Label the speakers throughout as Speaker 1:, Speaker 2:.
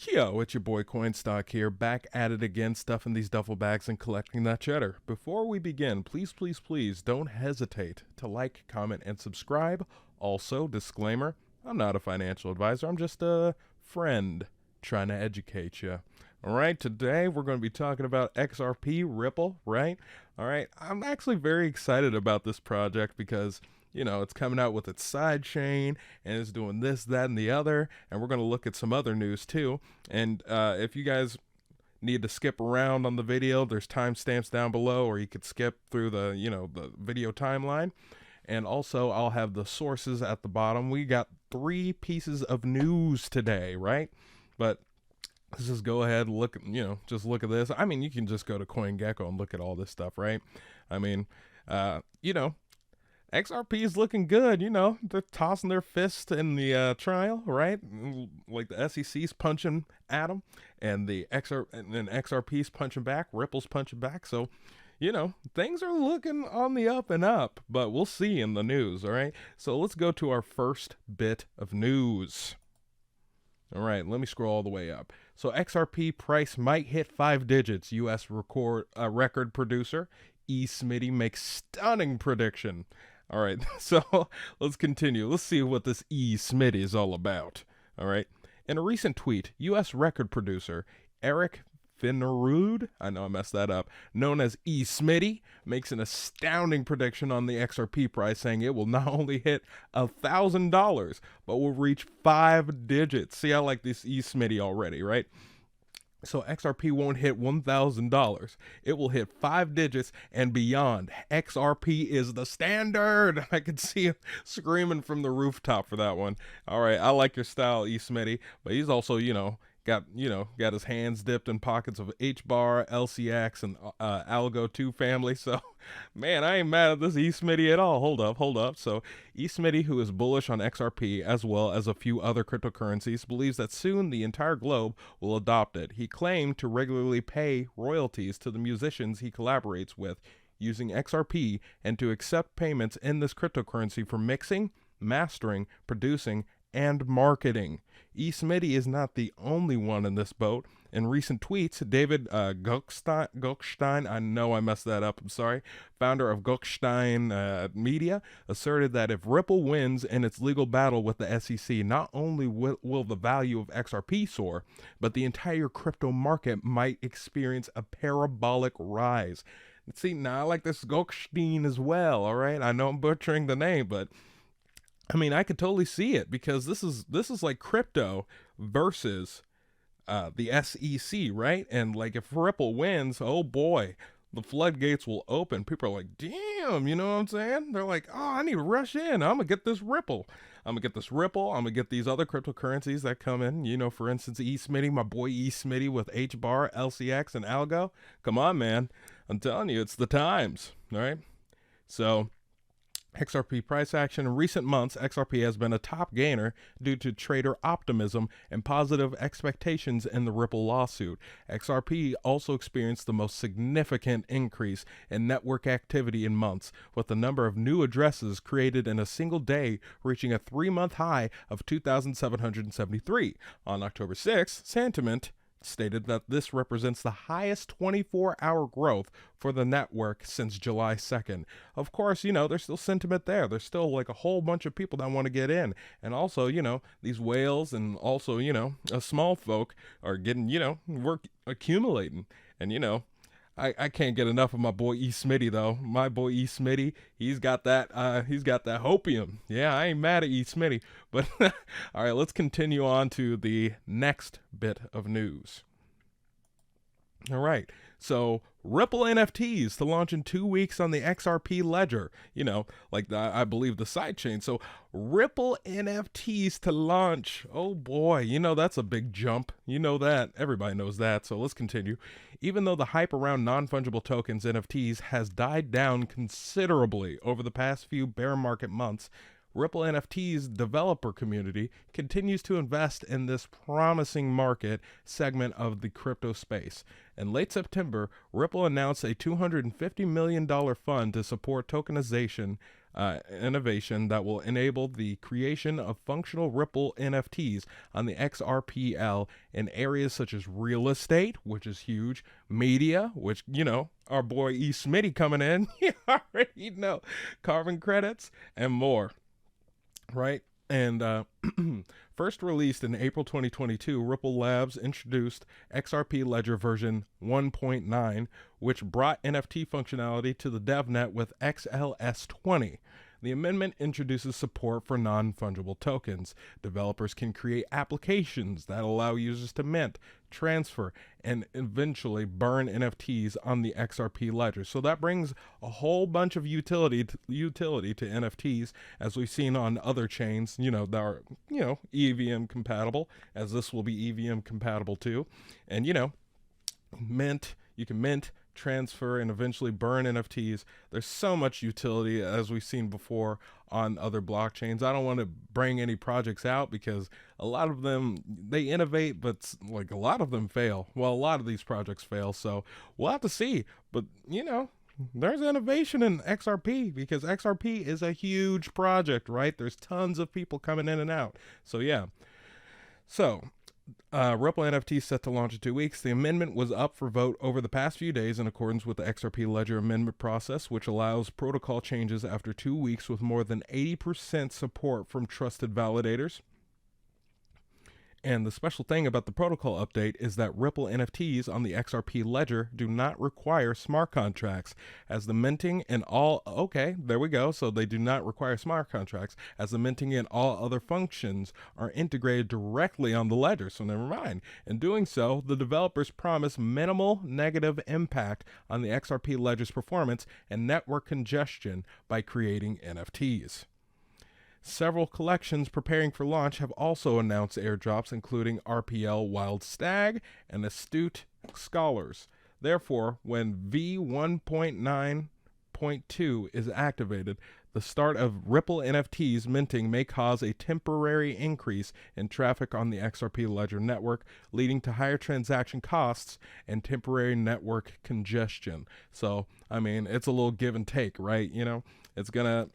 Speaker 1: Yo, it's your boy Coinstock here, back at it again, stuffing these duffel bags and collecting that cheddar. Before we begin, please don't hesitate to like, comment, and subscribe. Also, disclaimer, I'm not a financial advisor, I'm just a friend trying to educate you. Alright, today we're going to be talking about XRP Ripple, right? Alright, I'm actually very excited about this project because it's coming out with its side chain and it's doing this, that, and the other. And we're going to look at some other news too. And if you guys need to skip around on the video, there's timestamps down below, or you could skip through the, the video timeline. And also I'll have the sources at the bottom. We got 3 pieces of news today, right? But let's just go ahead and look, just look at this. I mean, you can just go to CoinGecko and look at all this stuff, right? I mean, XRP is looking good, they're tossing their fist in the trial, right? Like the SEC's punching at them, and XRP's punching back, Ripple's punching back. So, things are looking on the up and up, but we'll see in the news, all right? So let's go to our first bit of news. All right, let me scroll all the way up. So XRP price might hit 5 digits, U.S. record producer E-smitty makes stunning prediction. All right, so let's continue. Let's see what this E-smitty is all about. All right. In a recent tweet, U.S. record producer Eric Finnerud, I know I messed that up, known as E-smitty, makes an astounding prediction on the XRP price, saying it will not only hit $1,000, but will reach 5 digits. See, I like this E-smitty already, right? So XRP won't hit $1,000. It will hit 5 digits and beyond. XRP is the standard. I can see him screaming from the rooftop for that one. All right, I like your style, E-smitty, but he's also, got his hands dipped in pockets of H-bar, LCX, and Algo 2 family. So, man, I ain't mad at this E-smitty at all. Hold up. So, E-smitty, who is bullish on XRP as well as a few other cryptocurrencies, believes that soon the entire globe will adopt it. He claimed to regularly pay royalties to the musicians he collaborates with using XRP and to accept payments in this cryptocurrency for mixing, mastering, producing, and marketing. E-smitty is not the only one in this boat. In recent tweets, David Gochstein, I know I messed that up, I'm sorry, founder of Gochstein Media, asserted that if Ripple wins in its legal battle with the SEC, not only will the value of XRP soar, but the entire crypto market might experience a parabolic rise. See, now I like this Gochstein as well, all right? I know I'm butchering the name, but I mean, I could totally see it because this is like crypto versus the SEC, right? And like if Ripple wins, oh boy, the floodgates will open. People are like, damn, you know what I'm saying? They're like, oh, I need to rush in. I'm gonna get this Ripple. I'm gonna get these other cryptocurrencies that come in. For instance, E-smitty, my boy E-smitty with H-bar, LCX, and Algo. Come on, man. I'm telling you, it's the times. All right. So XRP price action. In recent months, XRP has been a top gainer due to trader optimism and positive expectations in the Ripple lawsuit. XRP also experienced the most significant increase in network activity in months, with the number of new addresses created in a single day reaching a 3-month high of 2,773. On October 6th, Sentiment stated that this represents the highest 24-hour growth for the network since July 2nd. Of course, there's still sentiment there. There's still like a whole bunch of people that want to get in. And also, these whales and also, small folk are getting, we're accumulating. And, I can't get enough of my boy E-smitty though. My boy E-smitty, he's got that hopium. Yeah, I ain't mad at E-smitty. But all right, let's continue on to the next bit of news. All right, so Ripple NFTs to launch in 2 weeks on the XRP ledger. I believe the sidechain. So Ripple NFTs to launch. Oh boy, that's a big jump. That. Everybody knows that. So let's continue. Even though the hype around non-fungible tokens, NFTs, has died down considerably over the past few bear market months, Ripple NFT's developer community continues to invest in this promising market segment of the crypto space. In late September, Ripple announced a $250 million fund to support tokenization innovation that will enable the creation of functional Ripple NFTs on the XRPL in areas such as real estate, which is huge, media, which, our boy E-smitty coming in, you already know, carbon credits, and more, right? And first released in April 2022, Ripple Labs introduced XRP Ledger version 1.9, which brought NFT functionality to the DevNet with XLS20. The amendment introduces support for non-fungible tokens. Developers can create applications that allow users to mint, transfer, and eventually burn NFTs on the XRP ledger. So that brings a whole bunch of utility to NFTs, as we've seen on other chains, that are, EVM compatible, as this will be EVM compatible too. And, you can mint, transfer, and eventually burn NFTs. There's so much utility, as we've seen before, on other blockchains. I don't want to bring any projects out because a lot of them, they innovate, but like a lot of them fail. Well, a lot of these projects fail, so we'll have to see. But, there's innovation in XRP because XRP is a huge project, right? There's tons of people coming in and out. So, yeah. So, Ripple NFT set to launch in 2 weeks. The amendment was up for vote over the past few days in accordance with the XRP Ledger amendment process, which allows protocol changes after 2 weeks with more than 80% support from trusted validators. And the special thing about the protocol update is that Ripple NFTs on the XRP ledger do not require smart contracts, as the minting and all, okay, there we go. So they do not require smart contracts, as the minting and all other functions are integrated directly on the ledger. So never mind. In doing so, the developers promise minimal negative impact on the XRP ledger's performance and network congestion by creating NFTs. Several collections preparing for launch have also announced airdrops, including RPL Wild Stag and Astute Scholars. Therefore, when V1.9.2 is activated, the start of Ripple NFTs minting may cause a temporary increase in traffic on the XRP Ledger network, leading to higher transaction costs and temporary network congestion. So, it's a little give and take, right? It's going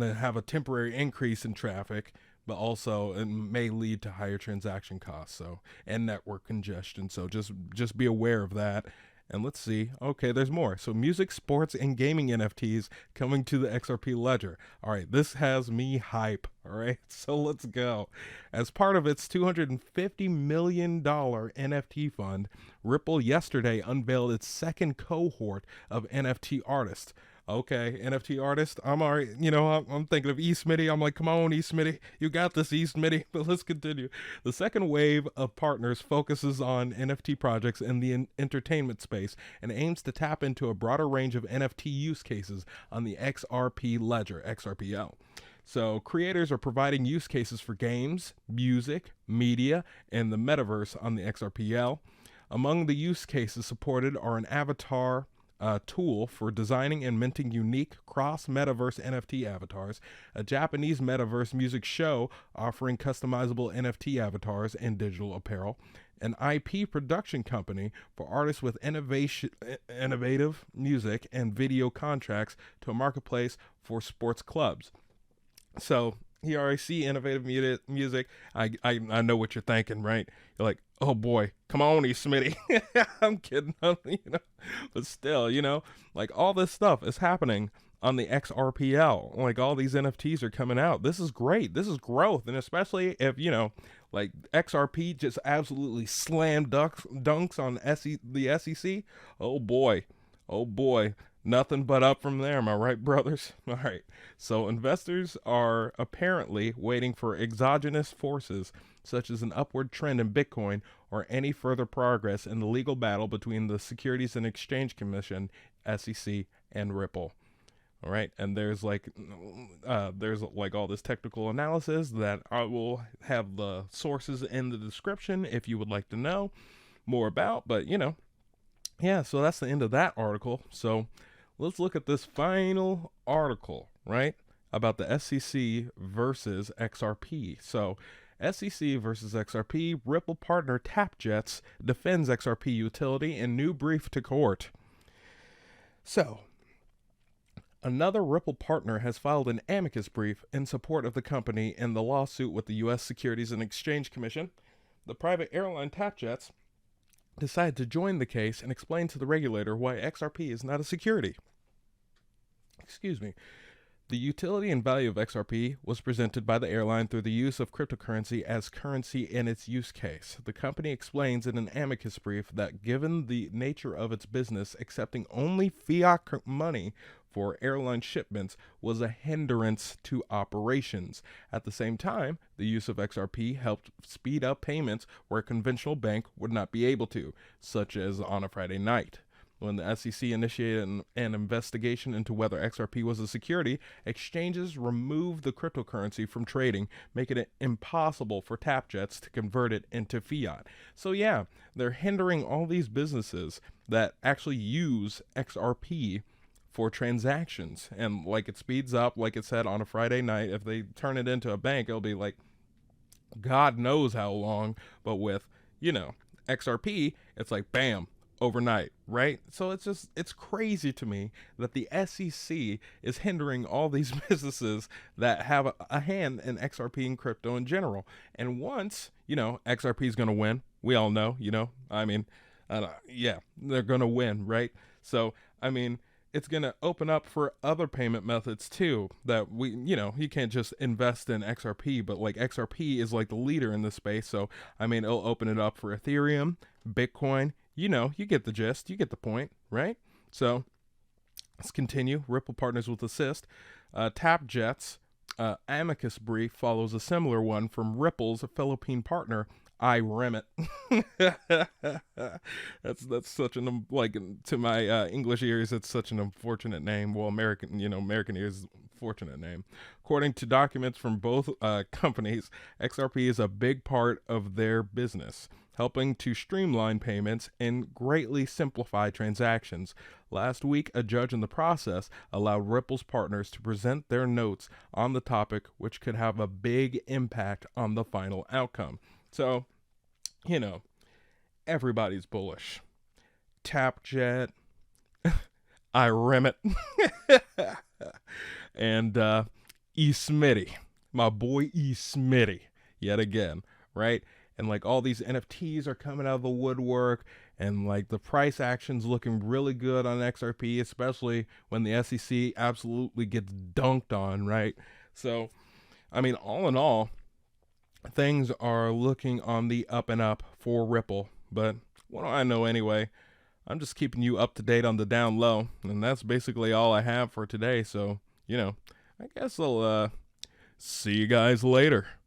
Speaker 1: to have a temporary increase in traffic, but also it may lead to higher transaction costs, and network congestion. So just be aware of that. And let's see. Okay, there's more. So music, sports, and gaming NFTs coming to the XRP ledger. All right, this has me hype. All right, so let's go. As part of its $250 million NFT fund, Ripple yesterday unveiled its second cohort of NFT artists. Okay, NFT artist. I'm already, I'm thinking of E-smitty. I'm like, come on, E-smitty. You got this, E-smitty. But let's continue. The second wave of partners focuses on NFT projects in the entertainment space and aims to tap into a broader range of NFT use cases on the XRP ledger, XRPL. So creators are providing use cases for games, music, media, and the metaverse on the XRPL. Among the use cases supported are an avatar tool for designing and minting unique cross-metaverse NFT avatars, a Japanese metaverse music show offering customizable NFT avatars and digital apparel, an IP production company for artists with innovative music and video contracts to a marketplace for sports clubs. So you already see innovative music. I know what you're thinking, right? You're like, oh boy, come on, E-smitty. I'm kidding, but still, like all this stuff is happening on the XRPL. Like all these NFTs are coming out. This is great. This is growth. And especially if, like XRP just absolutely slam dunks on the SEC. Oh boy. Nothing but up from there, am I right, brothers? All right. So investors are apparently waiting for exogenous forces, such as an upward trend in Bitcoin or any further progress in the legal battle between the Securities and Exchange Commission, SEC, and Ripple. All right. And there's like all this technical analysis that I will have the sources in the description if you would like to know more about. But, yeah, so that's the end of that article. So let's look at this final article, right, about the SEC versus XRP. So SEC versus XRP, Ripple partner TapJets defends XRP Utility in new brief to court. So Another Ripple partner has filed an amicus brief in support of the company in the lawsuit with the U.S. Securities and Exchange Commission. The private airline TapJets decided to join the case and explain to the regulator why XRP is not a security. Excuse me. The utility and value of XRP was presented by the airline through the use of cryptocurrency as currency in its use case. The company explains in an amicus brief that given the nature of its business, accepting only fiat money for airline shipments was a hindrance to operations. At the same time, the use of XRP helped speed up payments where a conventional bank would not be able to, such as on a Friday night. When the SEC initiated an investigation into whether XRP was a security, exchanges removed the cryptocurrency from trading, making it impossible for TapJets to convert it into fiat. So yeah, they're hindering all these businesses that actually use XRP for transactions. And like it speeds up, like it said, on a Friday night. If they turn it into a bank, it'll be like God knows how long. But with, XRP, it's like bam, overnight, right? So it's crazy to me that the SEC is hindering all these businesses that have a hand in XRP and crypto in general. And once, XRP is going to win, we all know, yeah, they're going to win, right? So, it's going to open up for other payment methods too that you can't just invest in XRP, but like XRP is like the leader in this space. So, it'll open it up for Ethereum, Bitcoin. You get the gist, you get the point, right? So let's continue. Ripple partners with assist. TapJet's amicus brief follows a similar one from Ripple's Philippine partner, iRemit. that's such an to my English ears, it's such an unfortunate name. Well, American ears, fortunate name. According to documents from both companies, XRP is a big part of their business, helping to streamline payments and greatly simplify transactions. Last week, a judge in the process allowed Ripple's partners to present their notes on the topic, which could have a big impact on the final outcome. So, everybody's bullish. TapJet, iRemit, and E-smitty, my boy E-smitty, yet again, right? And like all these NFTs are coming out of the woodwork, and like the price action's looking really good on XRP, especially when the SEC absolutely gets dunked on, right? So, all in all, things are looking on the up and up for Ripple. But what do I know anyway? I'm just keeping you up to date on the down low, and that's basically all I have for today. So, I guess I'll see you guys later.